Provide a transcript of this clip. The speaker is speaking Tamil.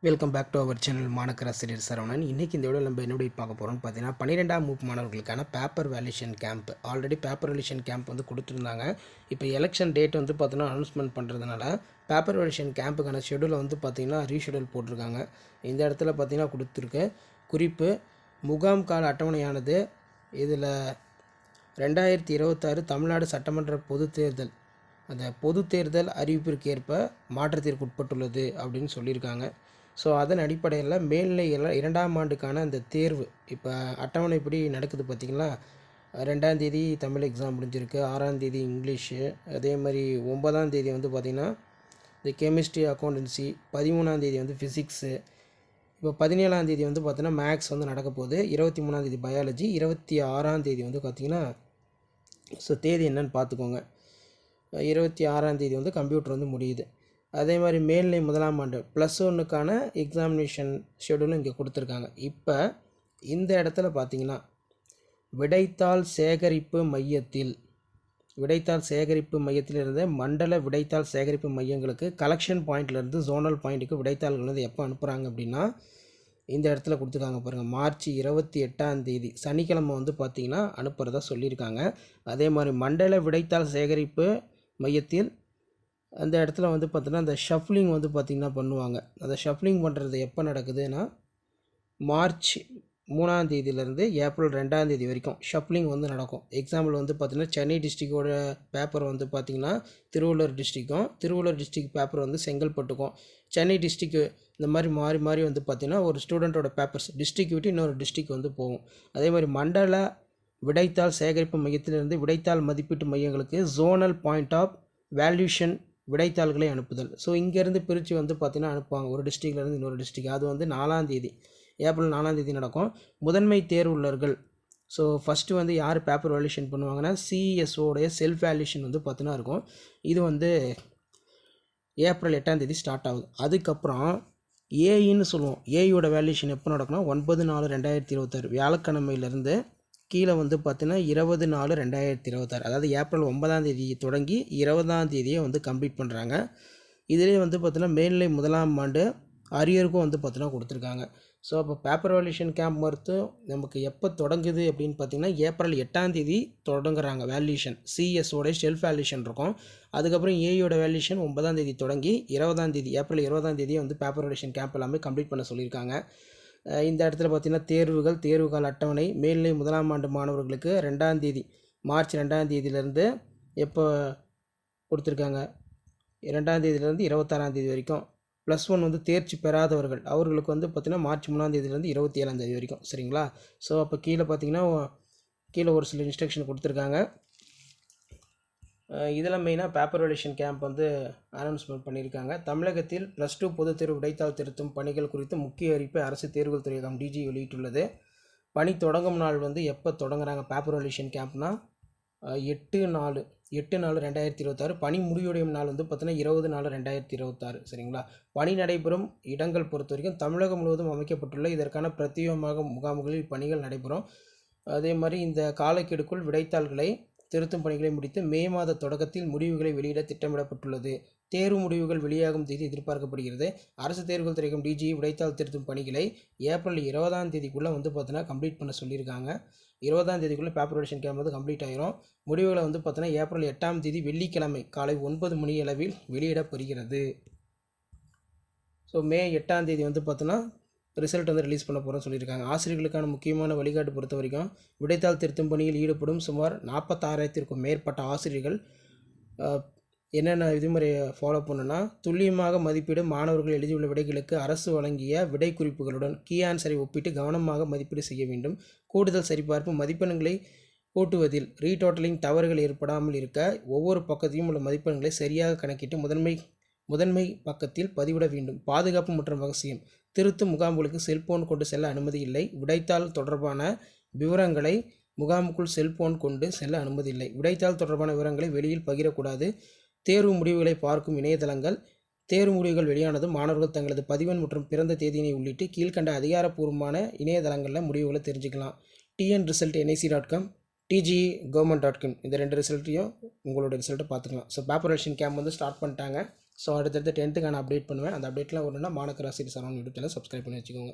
Welcome back to our channel மாணக்கராசிரியர் சரவணன். இன்றைக்கி இந்த வீடியோவில் நம்ம என்ன பார்க்க போகிறோம்னு பார்த்தீங்கன்னா 12ஆம் வகுப்பு மாணவர்களுக்கான paper valuation camp. Already paper valuation camp வந்து கொடுத்துருந்தாங்க. இப்போ எலெக்ஷன் டேட் வந்து பார்த்தீங்கன்னா அனௌன்ஸ்மெண்ட் பண்ணுறதுனால பேப்பர் வேல்யூஷன் கேம்புக்கான ஷெடியூலை வந்து பார்த்திங்கன்னா ரீஷெடியூல் போட்டிருக்காங்க. இந்த இடத்துல பார்த்திங்கன்னா கொடுத்துருக்கு குறிப்பு முகாம் கால அட்டவணையானது இதில் 2026 தமிழ்நாடு சட்டமன்ற பொது தேர்தல் அந்த பொது தேர்தல் அறிவிப்பிற்கு ஏற்ப மாற்றத்திற்கு உட்பட்டுள்ளது அப்படின்னு சொல்லியிருக்காங்க. ஸோ அதன் அடிப்படையில் மேல்நிலை 2ஆம் ஆண்டுக்கான அந்த தேர்வு இப்போ அட்டவணைப்படி நடக்குது பார்த்திங்களா. 2ஆம் தேதி தமிழ் எக்ஸாம் முடிஞ்சிருக்கு, 6ஆம் தேதி இங்கிலீஷு, அதே மாதிரி 9ஆம் தேதி வந்து பார்த்திங்கன்னா இந்த கெமிஸ்ட்ரி அக்கௌண்டன்சி, 13ஆம் தேதி வந்து ஃபிசிக்ஸு, இப்போ 17ஆம் தேதி வந்து பார்த்திங்கன்னா மேக்ஸ் வந்து நடக்க போகுது, 23ஆம் தேதி பயாலஜி, 26ஆம் தேதி வந்து பார்த்திங்கன்னா ஸோ தேதி என்னன்னு பார்த்துக்கோங்க. 26ஆம் தேதி வந்து கம்ப்யூட்டர் வந்து முடியுது. அதே மாதிரி மேல்நிலை 1ஆம் ஆண்டு +1க்கான எக்ஸாமினேஷன் ஷெடியூலும் இங்கே கொடுத்துருக்காங்க. இப்போ இந்த இடத்துல பார்த்திங்கன்னா விடைத்தாள் சேகரிப்பு மையத்தில் இருந்து மண்டல விடைத்தாள் சேகரிப்பு மையங்களுக்கு கலெக்ஷன் பாயிண்ட்லேருந்து ஜோனல் பாயிண்ட்டுக்கு விடைத்தாள்கள் வந்து எப்போ அனுப்புகிறாங்க அப்படின்னா இந்த இடத்துல கொடுத்துருக்காங்க பாருங்கள். மார்ச் 28ஆம் தேதி சனிக்கிழமை வந்து பார்த்திங்கன்னா அனுப்புகிறதா சொல்லியிருக்காங்க. அதே மாதிரி மண்டல விடைத்தாள் சேகரிப்பு மையத்தில் அந்த இடத்துல வந்து பார்த்திங்கன்னா அந்த ஷஃப்லிங் வந்து பார்த்திங்கன்னா பண்ணுவாங்க. அந்த ஷஃப்லிங் பண்ணுறது எப்போ நடக்குதுன்னா மார்ச் 3ஆம் தேதியிலேருந்து ஏப்ரல் 2ஆம் தேதி வரைக்கும் ஷஃப்லிங் வந்து நடக்கும். எக்ஸாம்பிள் வந்து பார்த்திங்கன்னா சென்னை டிஸ்ட்ரிக்டோட பேப்பர் வந்து பார்த்திங்கன்னா திருவள்ளூர் டிஸ்ட்ரிக் பேப்பர் வந்து செங்கல்பட்டுக்கும், சென்னை டிஸ்ட்ரிக்கு இந்த மாதிரி மாறி மாறி வந்து பார்த்திங்கன்னா ஒரு ஸ்டூடெண்ட்டோட பேப்பர்ஸ் டிஸ்ட்ரிக் விட்டு இன்னொரு டிஸ்ட்ரிக் வந்து போகும். அதே மாதிரி மண்டல விடைத்தாள் சேகரிப்பு மையத்திலிருந்து விடைத்தாள் மதிப்பீட்டு மையங்களுக்கு ஜோனல் பாயிண்ட் ஆஃப் வேல்யூஷன் விடைத்தாள்களை அனுப்புதல். ஸோ இங்கேருந்து பிரித்து வந்து பார்த்திங்கன்னா அனுப்புவாங்க ஒரு டிஸ்ட்ரிக்ட்லேருந்து இன்னொரு டிஸ்ட்ரிக். அது வந்து 4ஆம் தேதி ஏப்ரல் 4ஆம் தேதி நடக்கும். முதன்மை தேர்வுள்ளர்கள் ஸோ ஃபஸ்ட்டு வந்து யார் பேப்பர் வேல்யூஷன் பண்ணுவாங்கன்னா சிஎஸ்ஓடைய செல்ஃப் வேல்யூஷன் வந்து பார்த்தினா இருக்கும். இது வந்து ஏப்ரல் 8ஆம் தேதி ஸ்டார்ட் ஆகுது. அதுக்கப்புறம் ஏஇன்னு சொல்லுவோம். ஏஇயோட வேல்யூஷன் எப்போ நடக்கும்னா 9/4/2026 வியாழக்கிழமையிலேருந்து கீழே வந்து பார்த்தீங்கன்னா 20/4/2026, அதாவது ஏப்ரல் 9ஆம் தேதி தொடங்கி 20ஆம் தேதியே வந்து கம்ப்ளீட் பண்ணுறாங்க. இதிலே வந்து பார்த்தீங்கன்னா மேல்நிலை 1ஆம் ஆண்டு அரியருக்கும் வந்து பார்த்தீங்கன்னா கொடுத்துருக்காங்க. ஸோ அப்போ பேப்பர் வேல்யூஷன் கேம்ப் மறுத்து நமக்கு எப்போ தொடங்குது அப்படின்னு பார்த்திங்கன்னா ஏப்ரல் 8ஆம் தேதி தொடங்குறாங்க. வேல்யூஷன் சிஎஸ்ஓடைய செல்ஃப் வேல்யூஷன் இருக்கும். அதுக்கப்புறம் ஏயோட வேல்யூஷன் 9ஆம் தேதி தொடங்கி 20ஆம் தேதி ஏப்ரல் 20ஆம் தேதியே வந்து பேப்பர் வேல்யூஷன் கேம்ப் எல்லாமே கம்ப்ளீட் பண்ண சொல்லியிருக்காங்க. இந்த இடத்துல பார்த்திங்கன்னா தேர்வுகால அட்டவணை மேல்நிலை 1ஆம் ஆண்டு மாணவர்களுக்கு 2ஆம் தேதி மார்ச் 2ஆம் தேதியிலேருந்து எப்போ கொடுத்துருக்காங்க 2ஆம் தேதியிலேருந்து 26ஆம் தேதி வரைக்கும். +1 வந்து தேர்ச்சி பெறாதவர்கள் அவர்களுக்கு வந்து பார்த்திங்கன்னா மார்ச் 3ஆம் தேதியிலேருந்து 27ஆம் தேதி வரைக்கும். சரிங்களா. ஸோ அப்போ கீழே பார்த்திங்கன்னா கீழே ஒரு சில இன்ஸ்ட்ரக்ஷன் கொடுத்துருக்காங்க. இதில் மெயினாக பேப்பர் வேல்யூஷன் கேம்ப் வந்து அனௌன்ஸ்மெண்ட் பண்ணியிருக்காங்க. தமிழகத்தில் +2 பொதுத் தேர்வு விடைத்தாள் திருத்தும் பணிகள் குறித்து முக்கிய அறிவிப்பை அரசு தேர்வுகள் துறையகம் டிஜி வெளியிட்டுள்ளது. பணி தொடங்கும் நாள் வந்து எப்போ தொடங்குறாங்க பேப்பர் வேல்யூஷன் கேம்ப்னா 8/4/2026. பணி முடிவடையும் நாள் வந்து பார்த்தீங்கன்னா 20/4/2026. சரிங்களா. பணி நடைபெறும் இடங்கள் பொறுத்த வரைக்கும் தமிழகம் முழுவதும் அமைக்கப்பட்டுள்ள இதற்கான பிரத்யேகமாக முகாம்களில் பணிகள் நடைபெறும். அதே மாதிரி இந்த காலக்கெடுக்குள் விடைத்தாள்களை திருத்தும் பணிகளை முடித்து மே மாத தொடக்கத்தில் முடிவுகளை வெளியிட திட்டமிடப்பட்டுள்ளது. தேர்வு முடிவுகள் வெளியாகும் தேதி எதிர்பார்க்கப்படுகிறது. அரசு தேர்வுகள் துறைக்கும் டிஜி விடைத்தாள் திருத்தும் பணிகளை ஏப்ரல் 20ஆம் தேதிக்குள்ளே வந்து பார்த்தீங்கன்னா கம்ப்ளீட் பண்ண சொல்லியிருக்காங்க. 20ஆம் தேதிக்குள்ளே பேப்பர் வேல்யூஷன் கேம்ப் வந்து கம்ப்ளீட் ஆகிரும். முடிவுகளை வந்து பார்த்தீங்கன்னா ஏப்ரல் 8ஆம் தேதி வெள்ளிக்கிழமை காலை 9 மணி அளவில் வெளியிடப்படுகிறது. ஸோ மே 8ஆம் தேதி வந்து பார்த்தீங்கன்னா ரிசல்ட் வந்து ரிலீஸ் பண்ண போகிறோம்னு சொல்லியிருக்காங்க. ஆசிரியர்களுக்கான முக்கியமான வழிகாட்டு பொறுத்த வரைக்கும் விடைத்தாள் திருத்தும் பணியில் ஈடுபடும் சுமார் 46,000க்கும் மேற்பட்ட ஆசிரியர்கள் என்னென்ன விதிமுறையை ஃபாலோ பண்ணுன்னா துல்லியமாக மதிப்பீடு மாணவர்கள் எழுதியுள்ள விடைகளுக்கு அரசு வழங்கிய விடை குறிப்புகளுடன் கீ ஆன்சரை ஒப்பிட்டு கவனமாக மதிப்பீடு செய்ய வேண்டும். கூடுதல் சரிபார்ப்பு மதிப்பெண்களை கூட்டுவதில் ரீடோட்டலிங் தவறுகள் ஏற்படாமல் இருக்க ஒவ்வொரு பக்கத்தையும் உள்ள மதிப்பெண்களை சரியாக கணக்கிட்டு முதன்மை பக்கத்தில் பதிவிட வேண்டும். பாதுகாப்பு மற்றும் ரகசியம் திருத்தும் முகாம்களுக்கு செல்போன் கொண்டு செல்ல அனுமதி இல்லை. விடைத்தாள் தொடர்பான விவரங்களை முகாமுக்குள் செல்போன் கொண்டு செல்ல அனுமதி இல்லை. விடைத்தாள் தொடர்பான விவரங்களை வெளியில் பகிரக்கூடாது. தேர்வு முடிவுகளை பார்க்கும் இணையதளங்கள் தேர்வு முடிவுகள் வெளியானதும் மாணவர்கள் தங்களது பதிவெண் மற்றும் பிறந்த தேதியினை உள்ளிட்டு கீழ்கண்ட அதிகாரப்பூர்வமான இணையதளங்களில் முடிவுகளை தெரிஞ்சுக்கலாம். tnresult.nic.com, tggovernment.com இந்த 2 ரிசல்ட்டையும் உங்களோட ரிசல்ட்டை பார்த்துக்கலாம். ஸோ பேப்பர் வேல்யூஷன் கேம்ப் வந்து ஸ்டார்ட் பண்ணிட்டாங்க. ஸோ அடுத்தடுத்து 10th அப்டேட் பண்ணுவேன். அந்த அப்டேட்லாம் வரணும்னா மாணக்க ராசி சரவணன் யூடியூப் சேனல் சப்ஸ்கிரைப் பண்ணி வச்சுக்கோங்க.